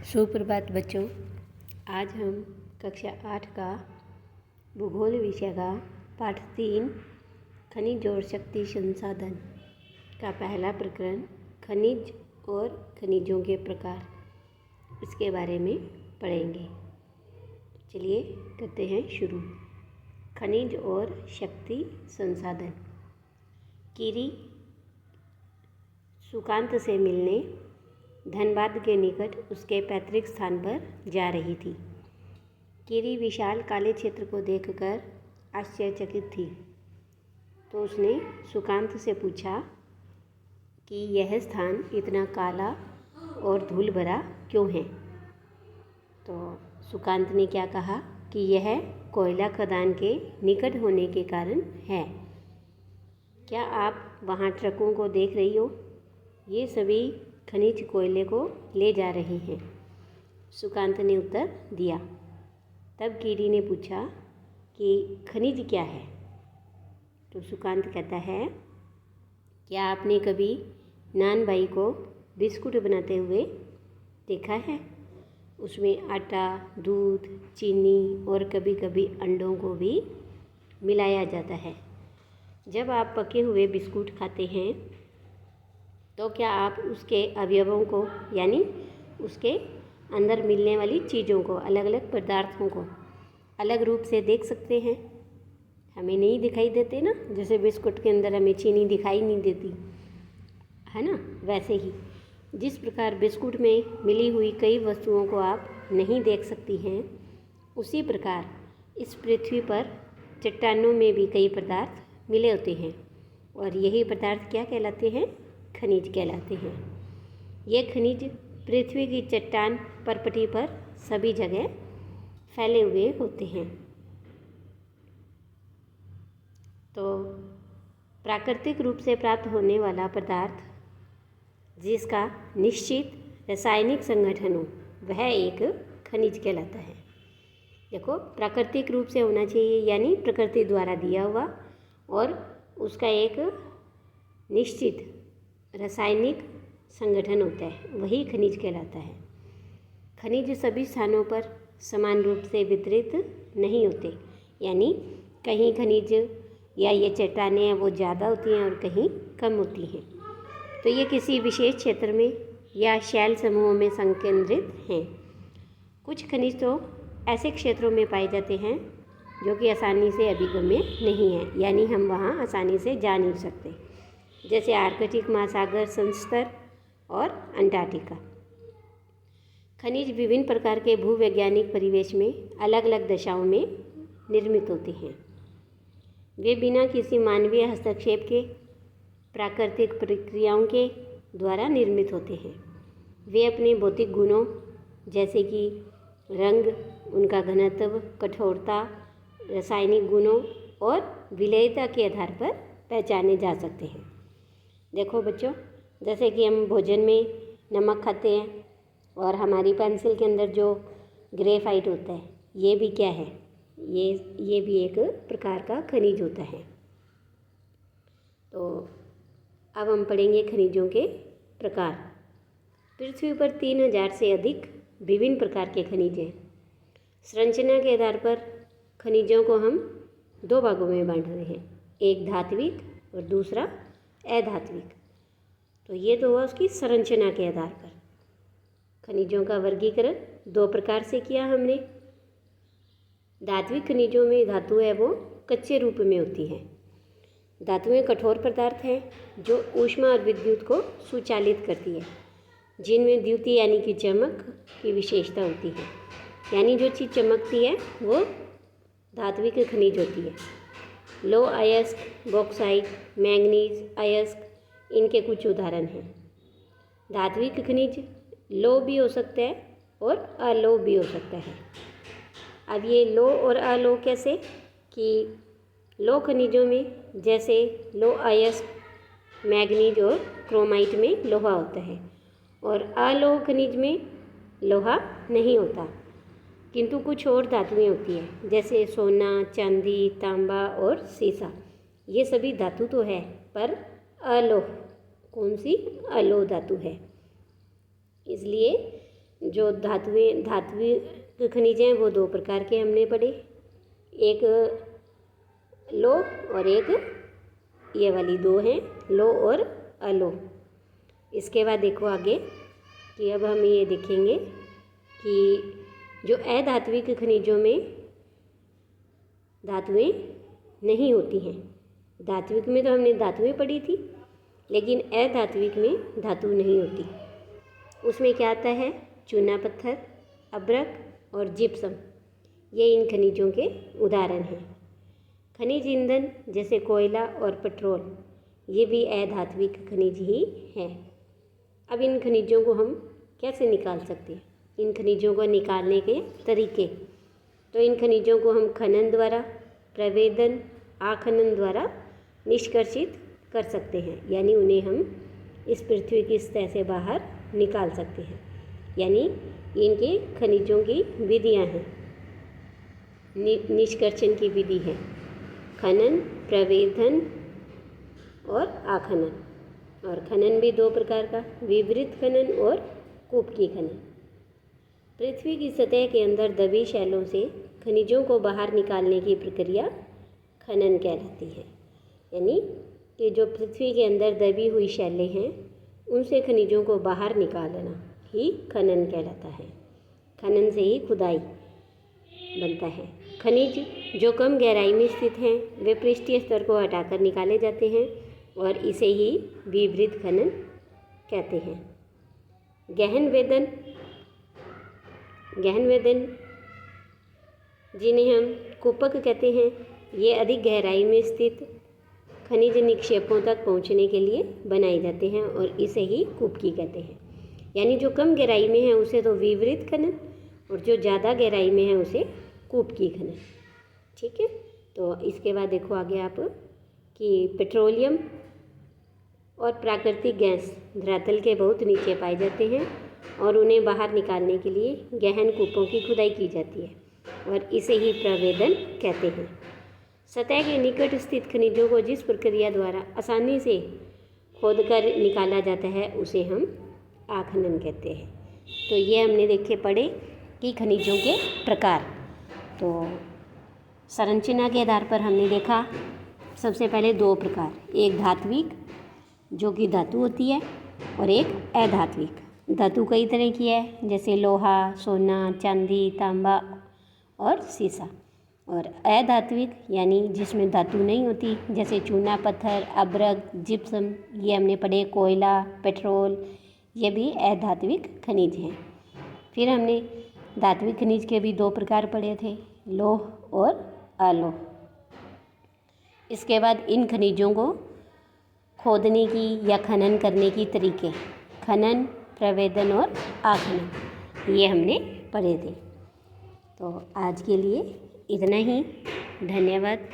सुप्रभात बच्चों। आज हम कक्षा 8 का भूगोल विषय का पाठ 3 खनिज और शक्ति संसाधन का पहला प्रकरण खनिज और खनिजों के प्रकार, इसके बारे में पढ़ेंगे। चलिए करते हैं शुरू। खनिज और शक्ति संसाधन। कीरी सुकांत से मिलने धनबाद के निकट उसके पैतृक स्थान पर जा रही थी। कीरी विशाल काले क्षेत्र को देखकर आश्चर्यचकित थी, तो उसने सुकांत से पूछा कि यह स्थान इतना काला और धूल भरा क्यों है। तो सुकांत ने क्या कहा कि यह कोयला खदान के निकट होने के कारण है। क्या आप वहाँ ट्रकों को देख रही हो? ये सभी खनिज कोयले को ले जा रहे हैं, सुकांत ने उत्तर दिया। तब कीरी ने पूछा कि खनिज क्या है? तो सुकांत कहता है, क्या आपने कभी नानबाई को बिस्कुट बनाते हुए देखा है? उसमें आटा, दूध, चीनी और कभी कभी अंडों को भी मिलाया जाता है। जब आप पके हुए बिस्कुट खाते हैं तो क्या आप उसके अवयवों को, यानी उसके अंदर मिलने वाली चीज़ों को, अलग अलग पदार्थों को अलग रूप से देख सकते हैं? हमें नहीं दिखाई देते ना, जैसे बिस्कुट के अंदर हमें चीनी दिखाई नहीं देती है ना, वैसे ही जिस प्रकार बिस्कुट में मिली हुई कई वस्तुओं को आप नहीं देख सकती हैं, उसी प्रकार इस पृथ्वी पर चट्टानों में भी कई पदार्थ मिले होते हैं, और यही पदार्थ क्या कहलाते हैं? खनिज कहलाते हैं। ये खनिज पृथ्वी की चट्टान परपटी पर सभी जगह फैले हुए होते हैं। तो प्राकृतिक रूप से प्राप्त होने वाला पदार्थ जिसका निश्चित रासायनिक संगठन हो, वह एक खनिज कहलाता है। देखो, प्राकृतिक रूप से होना चाहिए, यानी प्रकृति द्वारा दिया हुआ, और उसका एक निश्चित रासायनिक संगठन होता है, वही खनिज कहलाता है। खनिज सभी स्थानों पर समान रूप से वितरित नहीं होते, यानी कहीं खनिज या ये चट्टानें हैं वो ज़्यादा होती हैं और कहीं कम होती हैं। तो ये किसी विशेष क्षेत्र में या शैल समूहों में संकेंद्रित हैं। कुछ खनिज तो ऐसे क्षेत्रों में पाए जाते हैं जो कि आसानी से अभिगम्य नहीं है, यानी हम वहाँ आसानी से जा नहीं सकते, जैसे आर्कटिक महासागर, संस्तर और अंटार्कटिका। खनिज विभिन्न प्रकार के भूवैज्ञानिक परिवेश में अलग अलग दशाओं में निर्मित होते हैं। वे बिना किसी मानवीय हस्तक्षेप के प्राकृतिक प्रक्रियाओं के द्वारा निर्मित होते हैं। वे अपने भौतिक गुणों, जैसे कि रंग, उनका घनत्व, कठोरता, रासायनिक गुणों और विलेयता के आधार पर पहचाने जा सकते हैं। देखो बच्चों, जैसे कि हम भोजन में नमक खाते हैं और हमारी पेंसिल के अंदर जो ग्रेफाइट होता है, ये भी क्या है? ये भी एक प्रकार का खनिज होता है। तो अब हम पढ़ेंगे खनिजों के प्रकार। पृथ्वी पर 3000 से अधिक विभिन्न प्रकार के खनिज हैं। संरचना के आधार पर खनिजों को हम 2 भागों में बांट रहे हैं, एक धात्विक और दूसरा अधात्विक। तो ये तो हुआ उसकी संरचना के आधार पर। खनिजों का वर्गीकरण 2 प्रकार से किया हमने। धात्विक खनिजों में धातु है वो कच्चे रूप में होती है। धातुएं कठोर पदार्थ हैं जो ऊष्मा और विद्युत को सुचालित करती है, जिनमें द्युति यानी कि चमक की विशेषता होती है, यानी जो चीज़ चमकती है वो धात्विक खनिज होती है। लो अयस्क, बॉक्साइट, मैंगनीज, अयस्क इनके कुछ उदाहरण हैं। धात्विक खनिज लो भी हो सकता है और अलो भी हो सकता है। अब ये लो और अलो कैसे? कि लो खनिजों में जैसे लो अयस्क, मैंगनीज और क्रोमाइट में लोहा होता है, और अलो खनिज में लोहा नहीं होता, किंतु कुछ और धातुएं होती हैं, जैसे सोना, चांदी, तांबा और सीसा। ये सभी धातु तो है, पर अलोह, कौन सी? अलोह धातु है। इसलिए जो धात्विक खनिज हैं वो दो प्रकार के हमने पढ़े, एक लो और एक ये वाली, दो हैं, लो और अलो। इसके बाद देखो आगे कि अब हम ये देखेंगे कि जो अधात्विक खनिजों में धातुएं नहीं होती हैं। धात्विक में तो हमने धातुएं पढ़ी थी, लेकिन अधात्विक में धातु नहीं होती। उसमें क्या आता है? चूना पत्थर, अब्रक और जिप्सम, ये इन खनिजों के उदाहरण हैं। खनिज ईंधन जैसे कोयला और पेट्रोल, ये भी अधात्विक खनिज ही हैं। अब इन खनिजों को हम कैसे निकाल सकते हैं? इन खनिजों को निकालने के तरीके, तो इन खनिजों को हम खनन द्वारा, प्रवेदन, आखनन द्वारा निष्कर्षित कर सकते हैं, यानी उन्हें हम इस पृथ्वी की सतह से बाहर निकाल सकते हैं। यानी इनके खनिजों की विधियां हैं, निष्कर्षण की विधि है खनन, प्रवेदन और आखनन। और खनन भी दो प्रकार का, विवृत खनन और कूपकी खनन। पृथ्वी की सतह के अंदर दबी शैलों से खनिजों को बाहर निकालने की प्रक्रिया खनन कहलाती है। यानी कि जो पृथ्वी के अंदर दबी हुई शैलें हैं, उनसे खनिजों को बाहर निकालना ही खनन कहलाता है। खनन से ही खुदाई बनता है। खनिज जो कम गहराई में स्थित हैं, वे पृष्ठीय स्तर को हटाकर निकाले जाते हैं और इसे ही विवृत खनन कहते हैं। गहन वेदन जिन्हें हम कूपक कहते हैं, ये अधिक गहराई में स्थित खनिज निक्षेपों तक पहुंचने के लिए बनाए जाते हैं और इसे ही कूपकी कहते हैं। यानी जो कम गहराई में है उसे तो विवृत खनन, और जो ज़्यादा गहराई में है उसे कूपकी खनन। ठीक है, तो इसके बाद देखो आगे आप कि पेट्रोलियम और प्राकृतिक गैस धरातल के बहुत नीचे पाए जाते हैं और उन्हें बाहर निकालने के लिए गहन कूपों की खुदाई की जाती है और इसे ही प्रवेदन कहते हैं। सतह के निकट स्थित खनिजों को जिस प्रक्रिया द्वारा आसानी से खोदकर निकाला जाता है उसे हम आखनन कहते हैं। तो ये हमने देखे पढ़े कि खनिजों के प्रकार। तो संरचना के आधार पर हमने देखा सबसे पहले दो प्रकार, एक धात्विक जो कि धातु होती है और एक अधात्विक। धातु कई तरह की है, जैसे लोहा, सोना, चांदी, तांबा और सीसा। और अधात्विक यानी जिसमें धातु नहीं होती, जैसे चूना पत्थर, अब्रक, जिप्सम, ये हमने पढ़े, कोयला, पेट्रोल, ये भी अधात्विक खनिज हैं। फिर हमने धात्विक खनिज के भी दो प्रकार पढ़े थे, लोह और अलोह। इसके बाद इन खनिजों को खोदने की या खनन करने की तरीके, खनन, प्रवेदन और आखनन, ये हमने पढ़े थे। तो आज के लिए इतना ही। धन्यवाद।